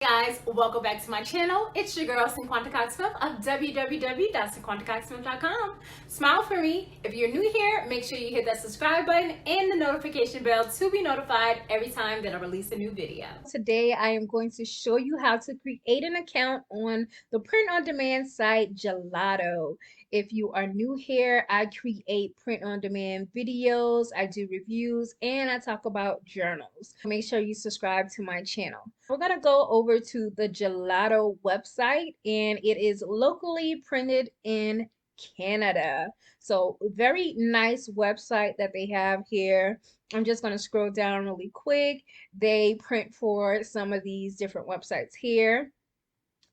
Guys, welcome back to my channel. It's your girl Cinquanta Cox-Smith of www.cinquantacoxsmith.com. Smile for me. If you're new here, make sure you hit that subscribe button and the notification bell to be notified every time that I release a new video. Today I am going to show you how to create an account on the print-on-demand site Gelato. If you are new here, I create print-on-demand videos, I do reviews, and I talk about journals. Make sure you subscribe to my channel. We're going to go over to the Gelato website, and it is locally printed in Canada. So very nice website that they have here. I'm just going to scroll down really quick. They print for some of these different websites here,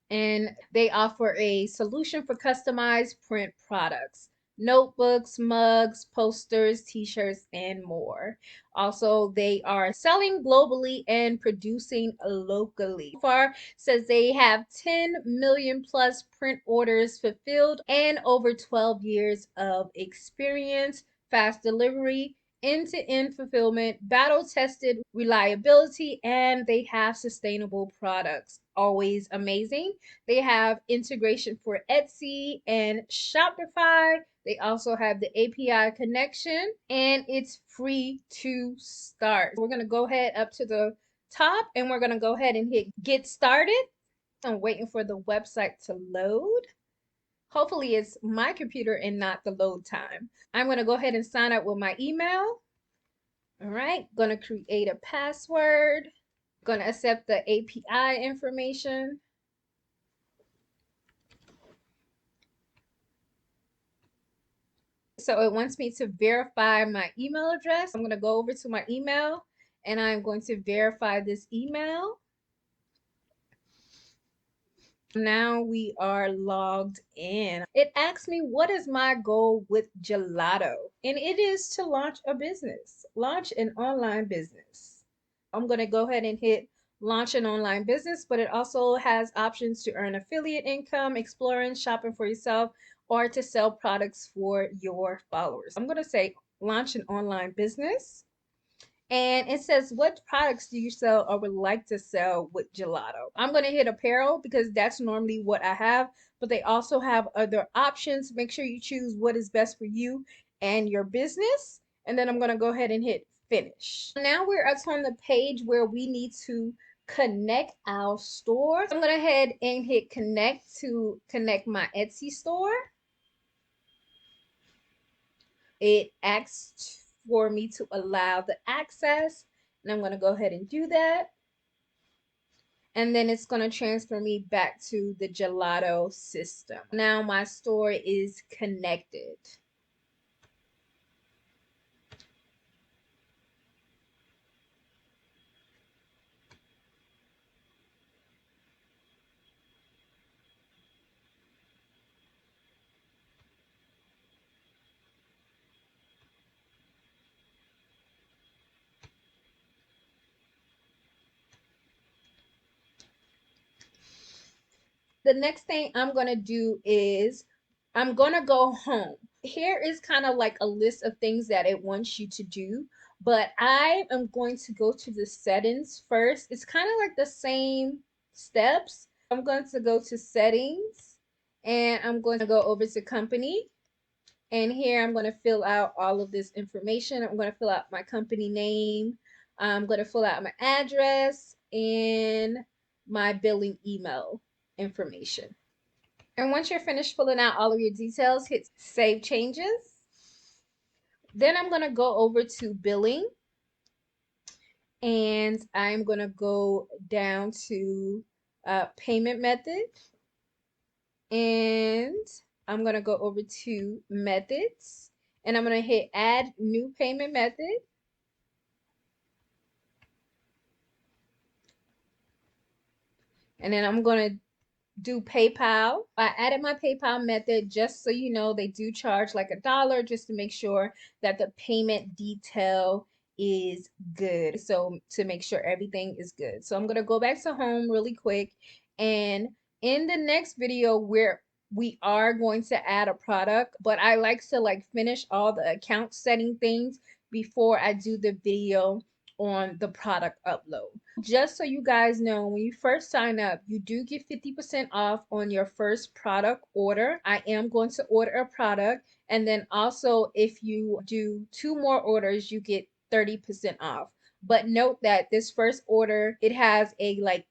and they offer a solution for customized print products. Notebooks, mugs, posters, t-shirts, and more. Also, they are selling globally and producing locally. So far, says they have 10 million plus print orders fulfilled and over 12 years of experience, fast delivery, end-to-end fulfillment, battle-tested reliability, and they have sustainable products. Always amazing. They have integration for Etsy and Shopify. They also have the API connection, and it's free to start. We're going to go ahead up to the top, and we're going to go ahead and hit get started. I'm waiting for the website to load. Hopefully it's my computer and not the load time. I'm going to go ahead and sign up with my email. All right, going to create a password. Going to accept the API information. So it wants me to verify my email address. I'm going to go over to my email and I'm going to verify this email. Now we are logged in. It asks me, what is my goal with Gelato? And it is to launch a business, launch an online business. I'm going to go ahead and hit launch an online business, but it also has options to earn affiliate income, exploring, shopping for yourself, or to sell products for your followers. I'm going to say launch an online business. And it says, what products do you sell or would like to sell with Gelato? I'm going to hit apparel because that's normally what I have, but they also have other options. Make sure you choose what is best for you and your business. And then I'm going to go ahead and hit finish. Now we're up on the page where we need to connect our store. I'm going to head and hit connect to connect my Etsy store. It asks for me to allow the access, and I'm going to go ahead and do that. And then it's going to transfer me back to the Gelato system. Now my store is connected. The next thing I'm going to do is I'm going to go home. Here is kind of like a list of things that it wants you to do, but I am going to go to the settings first. It's kind of like the same steps. I'm going to go to settings and I'm going to go over to company. And here I'm going to fill out all of this information. I'm going to fill out my company name. I'm going to fill out my address and my billing email information. And once you're finished filling out all of your details, hit save changes. Then I'm going to go over to billing. And I'm going to go down to payment method. And I'm going to go over to methods. And I'm going to hit add new payment method. And then I'm going to do PayPal. I added my PayPal method just so you know they do charge like $1 just to make sure that the payment detail is good. So to make sure everything is good. So I'm going to go back to home really quick, and in the next video we are going to add a product, but I like to finish all the account setting things before I do the video on the product upload. Just so you guys know, when you first sign up, you do get 50% off on your first product order. I am going to order a product, and then also if you do 2 more orders, you get 30% off. But note that this first order, it has a like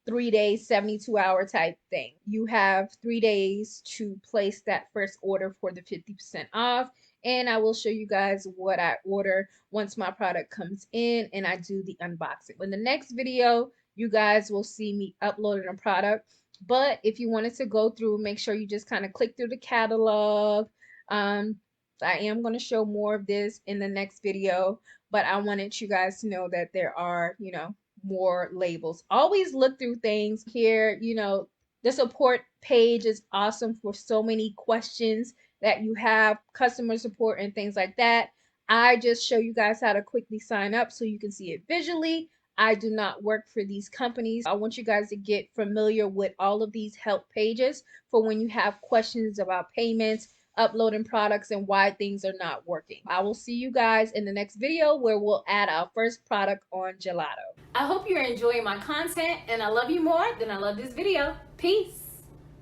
3 days, 72-hour type thing. You have 3 days to place that first order for the 50% off. And I will show you guys what I order once my product comes in and I do the unboxing. In the next video, you guys will see me uploading a product. But if you wanted to go through, make sure you just kind of click through the catalog. I am going to show more of this in the next video, but I wanted you guys to know that there are, more labels. Always look through things here. The support page is awesome for so many questions that you have, customer support and things like that. I just show you guys how to quickly sign up so you can see it visually. I do not work for these companies. I want you guys to get familiar with all of these help pages for when you have questions about payments, uploading products, and why things are not working. I will see you guys in the next video where we'll add our first product on Gelato. I hope you're enjoying my content, and I love you more than I love this video. Peace.